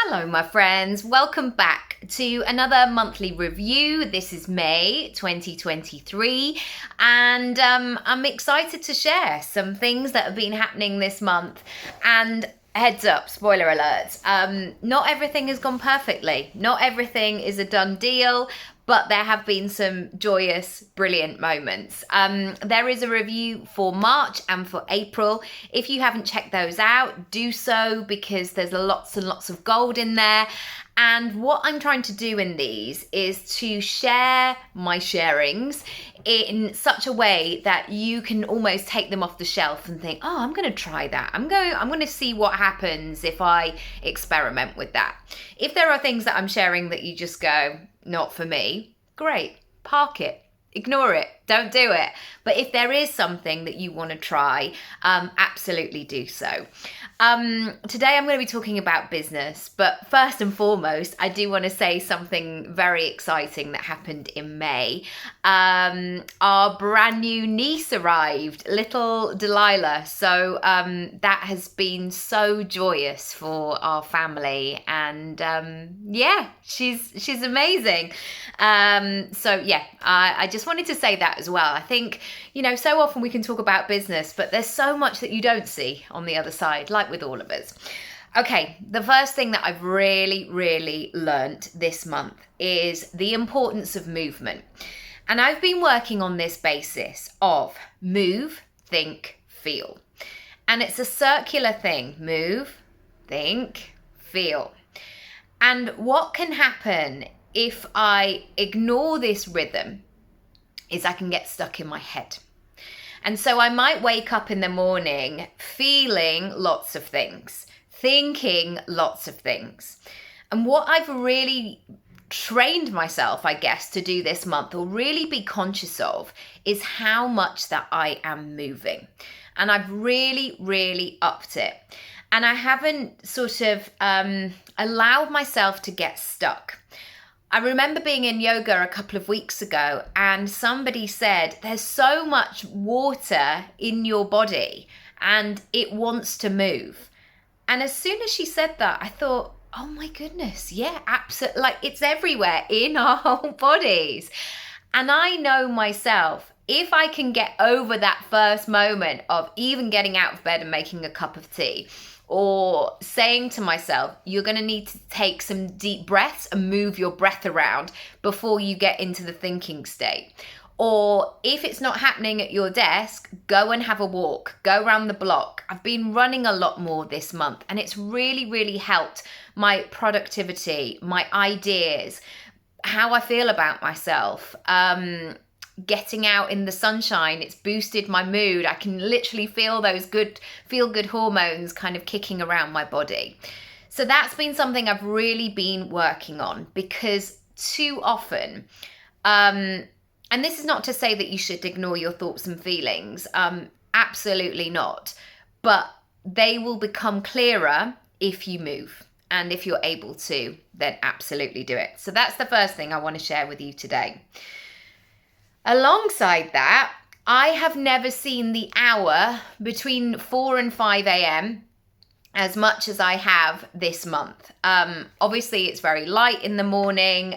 Hello, my friends. Welcome back to another monthly review. This is May 2023, and I'm excited to share some things that have been happening this month. And heads up, spoiler alert, not everything has gone perfectly. Not everything is a done deal, but there have been some joyous, brilliant moments. There is a review for March and for April. If you haven't checked those out, do so because there's lots and lots of gold in there. And what I'm trying to do in these is to share my sharings in such a way that you can almost take them off the shelf and think, oh, I'm going to try that. I'm going to see what happens if I experiment with that. If there are things that I'm sharing that you just go, not for me, great, park it, ignore it, don't do it. But if there is something that you want to try, absolutely do so. Today I'm going to be talking about business, but first and foremost, I do want to say something very exciting that happened in May. Our brand new niece arrived, little Delilah. So that has been so joyous for our family, and she's amazing. I just wanted to say that as well. I think, so often we can talk about business, but there's so much that you don't see on the other side, like with all of us. Okay, the first thing that I've really learned this month is the importance of movement. And I've been working on this basis of move, think, feel. And it's a circular thing. Move, think, feel. And what can happen if I ignore this rhythm is I can get stuck in my head. And so I might wake up in the morning feeling lots of things, thinking lots of things. And what I've really trained myself, I guess, to do this month or really be conscious of is how much that I am moving. And I've really upped it. And I haven't sort of allowed myself to get stuck. I remember being in yoga a couple of weeks ago and somebody said, there's so much water in your body and it wants to move. And as soon as she said that, I thought, oh my goodness, yeah, absolutely. Like it's everywhere in our whole bodies. And I know myself, if I can get over that first moment of even getting out of bed and making a cup of tea, or saying to myself, you're going to need to take some deep breaths and move your breath around before you get into the thinking state. Or if it's not happening at your desk, go and have a walk, go around the block. I've been running a lot more this month and it's really helped my productivity, my ideas, how I feel about myself. Getting out in the sunshine, it's boosted my mood. I can literally feel those feel good hormones kind of kicking around my body. So that's been something I've really been working on because too often, and this is not to say that you should ignore your thoughts and feelings, absolutely not, but they will become clearer if you move. And if you're able to, then absolutely do it. So that's the first thing I want to share with you today. Alongside that, I have never seen the hour between 4 and 5 a.m. as much as I have this month. Obviously, it's very light in the morning.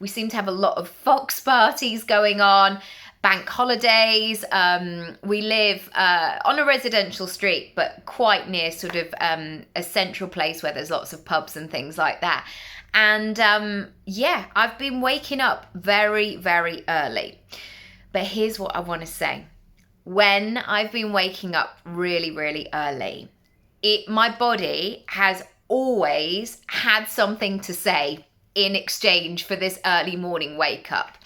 We seem to have a lot of fox parties going on, bank holidays. We live on a residential street, but quite near sort of a central place where there's lots of pubs and things like that. And I've been waking up very early. But here's what I want to say. When I've been waking up really early, my body has always had something to say in exchange for this early morning wake up.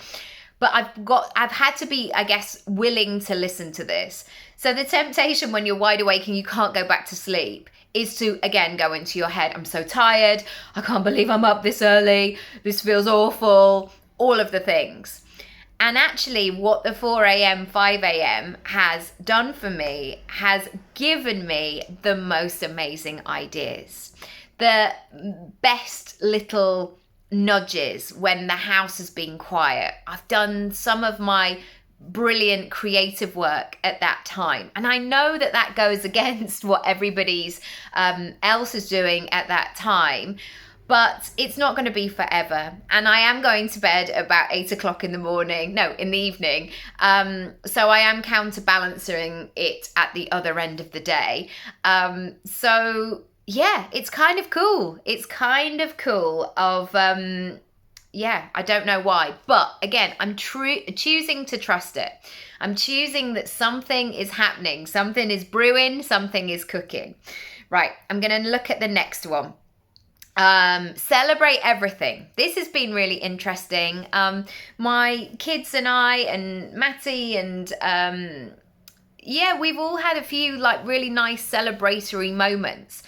But I've had to be, I guess, willing to listen to this. So the temptation when you're wide awake and you can't go back to sleep is to, again, go into your head. I'm so tired. I can't believe I'm up this early. This feels awful. All of the things. And actually what the 4 a.m., 5 a.m. has done for me has given me the most amazing ideas. The best little nudges when the house has been quiet. I've done some of my brilliant creative work at that time. And I know that that goes against what everybody's else is doing at that time, but it's not going to be forever. And I am going to bed about 8 o'clock in the morning, no, in the evening. So I am counterbalancing it at the other end of the day. So yeah, it's kind of cool. It's kind of cool of, yeah, I don't know why. But again, I'm choosing to trust it. I'm choosing that something is happening. Something is brewing. Something is cooking. Right, I'm going to look at the next one. Celebrate everything. This has been really interesting. My kids and I and Matty and yeah, we've all had a few like really nice celebratory moments,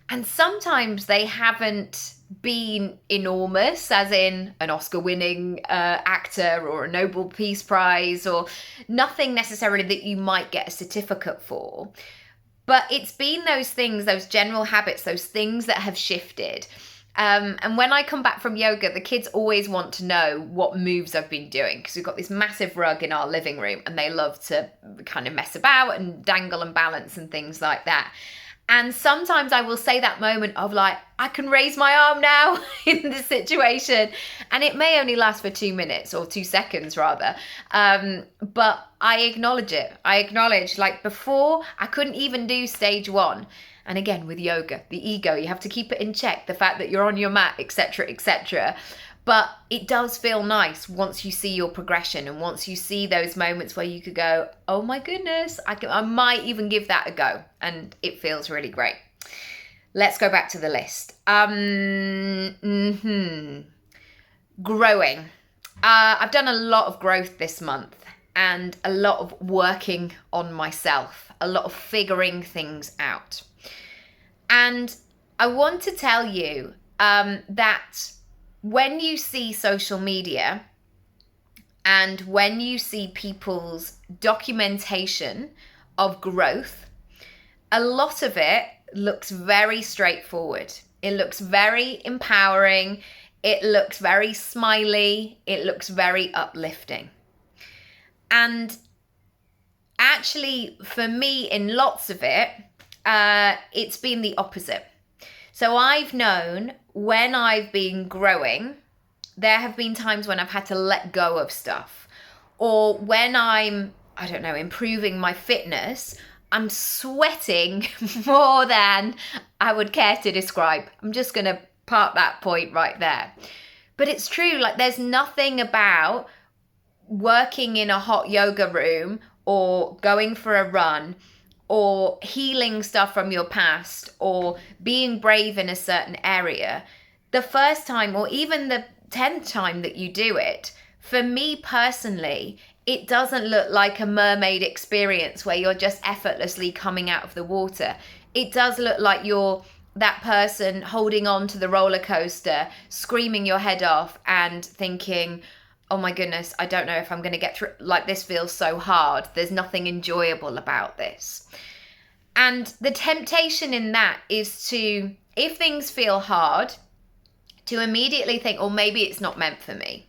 and sometimes they haven't been enormous, as in an Oscar-winning actor or a Nobel Peace Prize, or nothing necessarily that you might get a certificate for. But it's been those things, those general habits, those things that have shifted. And when I come back from yoga, the kids always want to know what moves I've been doing, because we've got this massive rug in our living room and they love to kind of mess about and dangle and balance and things like that. And sometimes I will say that moment of like, I can raise my arm now in this situation. And it may only last for 2 minutes or 2 seconds rather. But I acknowledge it. I acknowledge, like before, I couldn't even do stage 1. And again, with yoga, the ego, you have to keep it in check. The fact that you're on your mat, etc., etc. But it does feel nice once you see your progression, and once you see those moments where you could go, oh my goodness, I might even give that a go. And it feels really great. Let's go back to the list. Growing. I've done a lot of growth this month, and a lot of working on myself, a lot of figuring things out. And I want to tell you that when you see social media and when you see people's documentation of growth, a lot of it looks very straightforward. It looks very empowering. It looks very smiley. It looks very uplifting. And actually, for me, in lots of it, it's been the opposite. So I've known when I've been growing, there have been times when I've had to let go of stuff. Or when I'm, I don't know, improving my fitness, I'm sweating more than I would care to describe. I'm just going to park that point right there. But it's true, like there's nothing about working in a hot yoga room or going for a run or healing stuff from your past or being brave in a certain area. The first time or even the 10th time that you do it, for me personally, it doesn't look like a mermaid experience where you're just effortlessly coming out of the water. It does look like you're that person holding on to the roller coaster, screaming your head off and thinking, oh my goodness, I don't know if I'm going to get through, like this feels so hard. There's nothing enjoyable about this. And the temptation in that is to, if things feel hard, to immediately think, oh, maybe it's not meant for me.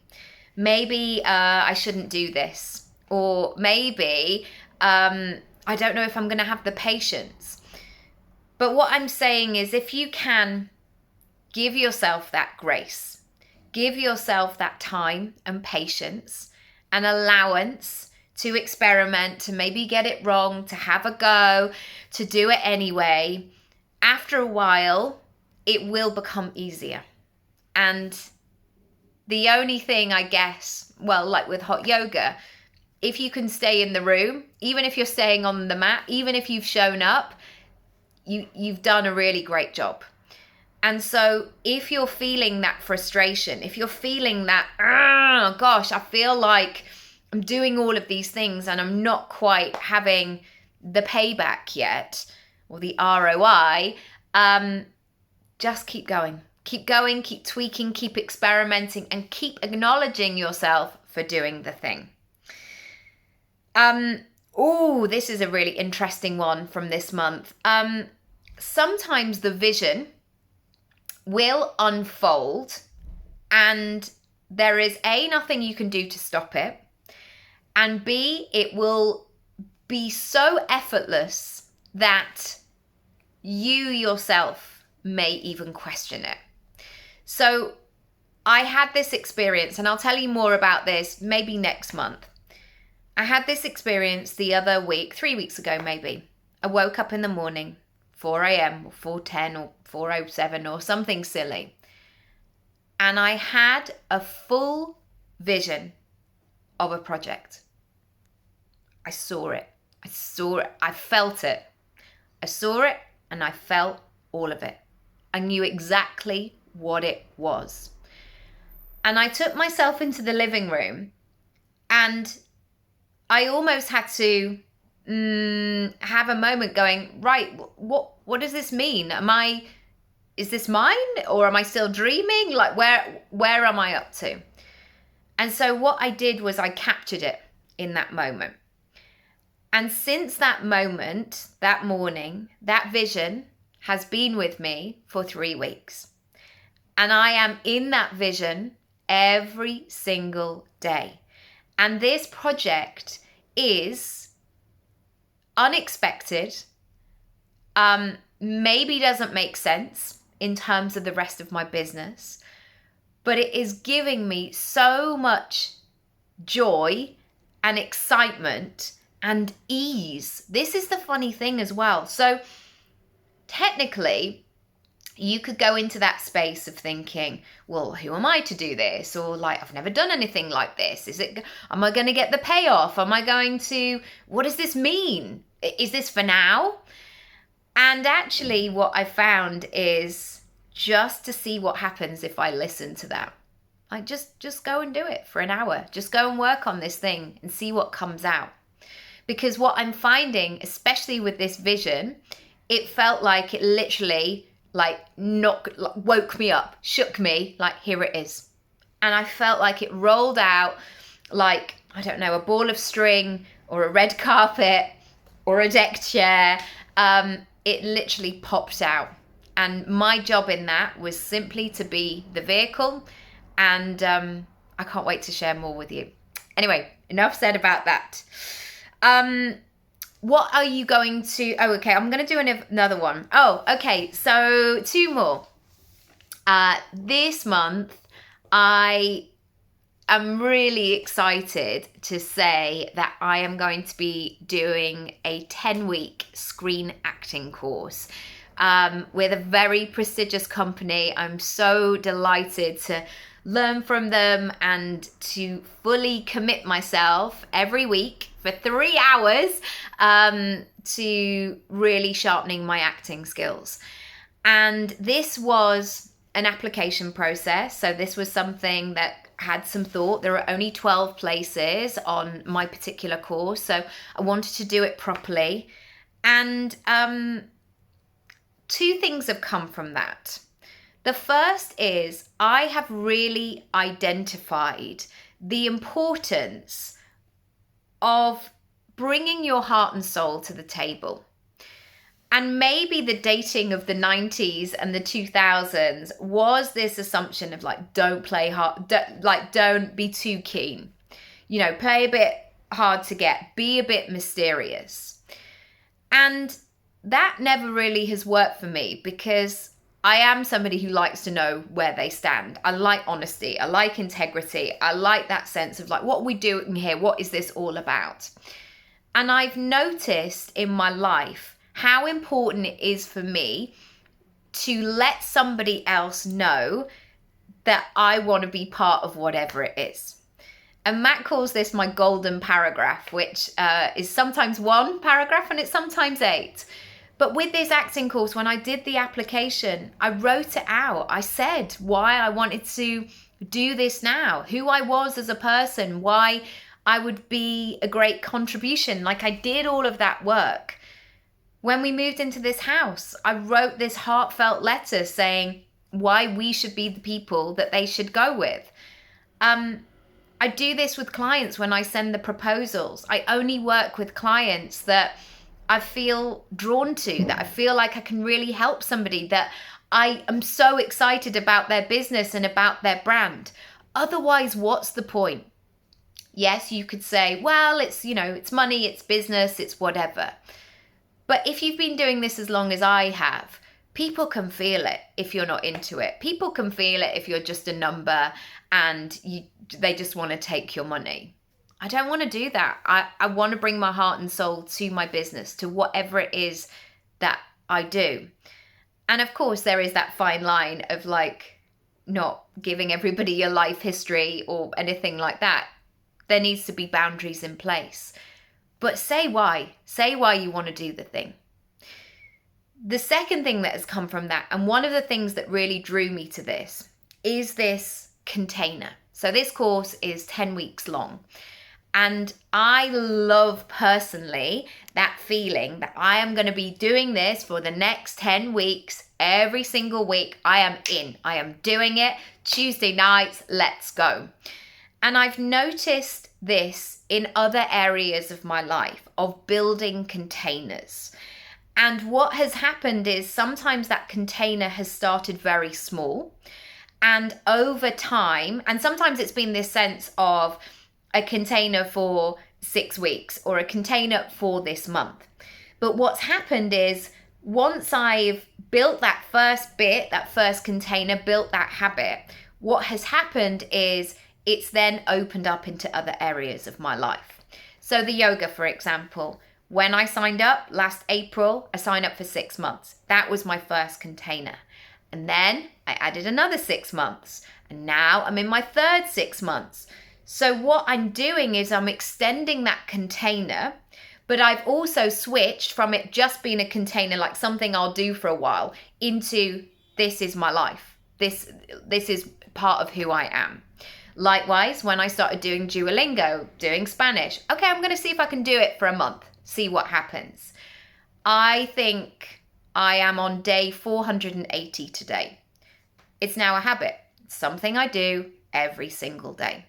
Maybe I shouldn't do this. Or maybe I don't know if I'm going to have the patience. But what I'm saying is, if you can give yourself that grace, give yourself that time and patience and allowance to experiment, to maybe get it wrong, to have a go, to do it anyway, after a while, it will become easier. And the only thing, I guess, well, like with hot yoga, if you can stay in the room, even if you're staying on the mat, even if you've shown up, you've done a really great job. And so if you're feeling that frustration, if you're feeling that, oh gosh, I feel like I'm doing all of these things and I'm not quite having the payback yet or the ROI, just keep going. Keep going, keep tweaking, keep experimenting, and keep acknowledging yourself for doing the thing. Oh, this is a really interesting one from this month. Sometimes the vision will unfold and there is nothing you can do to stop it. And B, it will be so effortless that you yourself may even question it. So I had this experience, and I'll tell you more about this maybe next month. I had this experience the other week, 3 weeks ago maybe. I woke up in the morning, 4 a.m. or 4:10 or 4:07 or something silly. And I had a full vision of a project. I saw it. I felt it. I saw it and I felt all of it. I knew exactly what it was. And I took myself into the living room, and I almost had to have a moment going, right, what does this mean? Is this mine, or am I still dreaming? Like, where am I up to? And so what I did was I captured it in that moment. And since that moment, that morning, that vision has been with me for 3 weeks. And I am in that vision every single day. And this project is unexpected, maybe doesn't make sense in terms of the rest of my business, but it is giving me so much joy and excitement and ease. This is the funny thing as well. So technically, you could go into that space of thinking, well, who am I to do this? Or like, I've never done anything like this. Am I going to get the payoff? What does this mean? Is this for now? And actually what I found is just to see what happens if I listen to that. Like, just go and do it for an hour. Just go and work on this thing and see what comes out. Because what I'm finding, especially with this vision, it felt like it literally woke me up, shook me, like, here it is. And I felt like it rolled out like, I don't know, a ball of string or a red carpet or a deck chair. It literally popped out. And my job in that was simply to be the vehicle. And I can't wait to share more with you. Anyway, enough said about that. What are you going to... Oh, okay, I'm going to do another one. Oh, okay, so 2 more. This month, I am really excited to say that I am going to be doing a 10-week screen acting course with a very prestigious company. I'm so delighted to learn from them and to fully commit myself every week for 3 hours to really sharpening my acting skills. And this was an application process. So this was something that had some thought. There are only 12 places on my particular course. So I wanted to do it properly. And 2 things have come from that. The first is I have really identified the importance of bringing your heart and soul to the table. And maybe the dating of the 90s and the 2000s was this assumption of like, don't play hard, don't be too keen. You know, play a bit hard to get, be a bit mysterious. And that never really has worked for me because I am somebody who likes to know where they stand. I like honesty. I like integrity. I like that sense of like, what are we doing here? What is this all about? And I've noticed in my life how important it is for me to let somebody else know that I want to be part of whatever it is. And Matt calls this my golden paragraph, which is sometimes 1 paragraph and it's sometimes 8. But with this acting course, when I did the application, I wrote it out. I said why I wanted to do this now, who I was as a person, why I would be a great contribution. Like, I did all of that work. When we moved into this house, I wrote this heartfelt letter saying why we should be the people that they should go with. I do this with clients when I send the proposals. I only work with clients that I feel drawn to, that I feel like I can really help somebody, that I am so excited about their business and about their brand. Otherwise, what's the point? Yes, you could say, well, it's, it's money, it's business, it's whatever. But if you've been doing this as long as I have, people can feel it if you're not into it. People can feel it if you're just a number and they just want to take your money. I don't want to do that. I want to bring my heart and soul to my business, to whatever it is that I do. And of course, there is that fine line of like not giving everybody your life history or anything like that. There needs to be boundaries in place. But say why. Say why you want to do the thing. The second thing that has come from that, and one of the things that really drew me to this, is this container. So this course is 10 weeks long. And I love personally that feeling that I am going to be doing this for the next 10 weeks. Every single week I am in. I am doing it. Tuesday nights, let's go. And I've noticed this in other areas of my life, of building containers. And what has happened is sometimes that container has started very small. And over time, and sometimes it's been this sense of a container for 6 weeks or a container for this month. But what's happened is once I've built that first bit, that first container, built that habit, what has happened is it's then opened up into other areas of my life. So the yoga, for example, when I signed up last April, I signed up for 6 months. That was my first container. And then I added another 6 months. And now I'm in my third 6 months. So what I'm doing is I'm extending that container, but I've also switched from it just being a container, like something I'll do for a while, into this is my life. This is part of who I am. Likewise, when I started doing Duolingo, doing Spanish, okay, I'm going to see if I can do it for a month, see what happens. I think I am on day 480 today. It's now a habit, something I do every single day.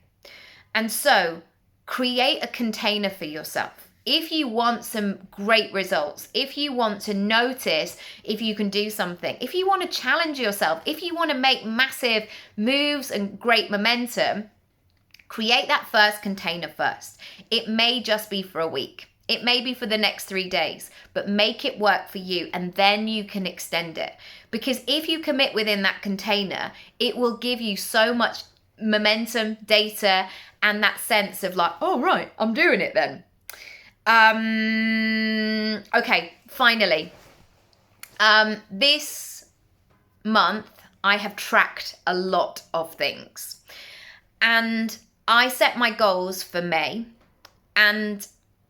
And so create a container for yourself. If you want some great results, if you want to notice if you can do something, if you want to challenge yourself, if you want to make massive moves and great momentum, create that first container first. It may just be for a week. It may be for the next 3 days, but make it work for you and then you can extend it. Because if you commit within that container, it will give you so much momentum, data, and that sense of like, oh, right, I'm doing it then. Okay, finally, this month I have tracked a lot of things and I set my goals for May and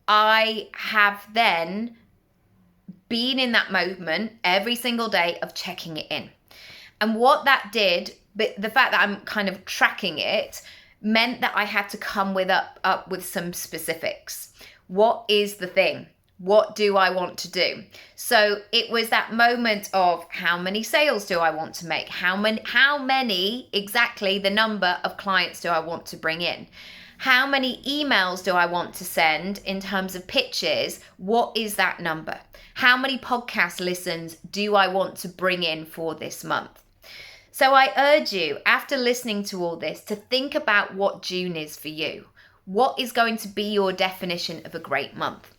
I have then been in that moment every single day of checking it in. And what that did, but the fact that I'm kind of tracking it meant that I had to come up with some specifics. What is the thing? What do I want to do? So it was that moment of how many sales do I want to make? How many exactly the number of clients do I want to bring in? How many emails do I want to send in terms of pitches? What is that number? How many podcast listens do I want to bring in for this month? So I urge you, after listening to all this, to think about what June is for you. What is going to be your definition of a great month?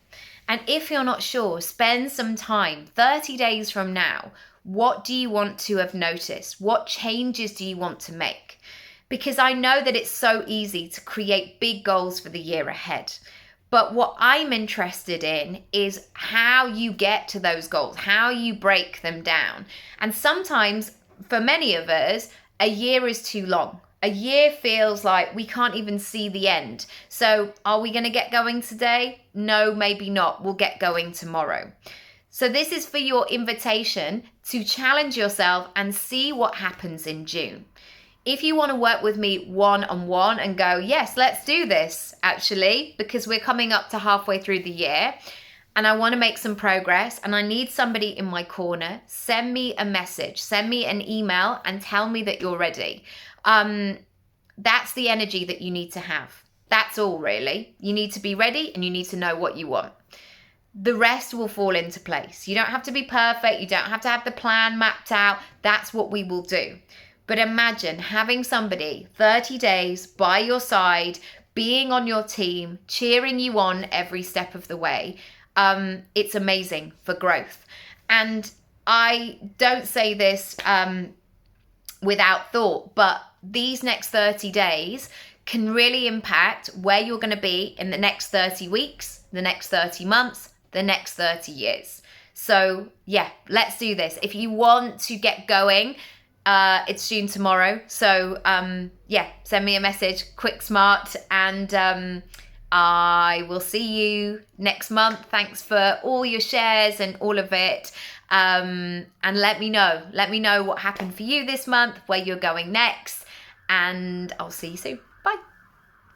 And if you're not sure, spend some time, 30 days from now. What do you want to have noticed? What changes do you want to make? Because I know that it's so easy to create big goals for the year ahead. But what I'm interested in is how you get to those goals, how you break them down. And sometimes, for many of us, a year is too long. A year feels like we can't even see the end. So are we going to get going today? No, maybe not. We'll get going tomorrow. So this is for your invitation to challenge yourself and see what happens in June. If you want to work with me one-on-one and go, yes, let's do this actually, because we're coming up to halfway through the year and I want to make some progress and I need somebody in my corner, send me a message, send me an email and tell me that you're ready. That's the energy that you need to have. That's all really. You need to be ready and you need to know what you want. The rest will fall into place. You don't have to be perfect. You don't have to have the plan mapped out. That's what we will do. But imagine having somebody 30 days by your side, being on your team, cheering you on every step of the way. It's amazing for growth. And I don't say this without thought, but these next 30 days can really impact where you're going to be in the next 30 weeks, the next 30 months, the next 30 years. So yeah, let's do this. If you want to get going, it's June tomorrow. So yeah, send me a message, quick, smart, and I will see you next month. Thanks for all your shares and all of it. And let me know what happened for you this month, where you're going next, and I'll see you soon.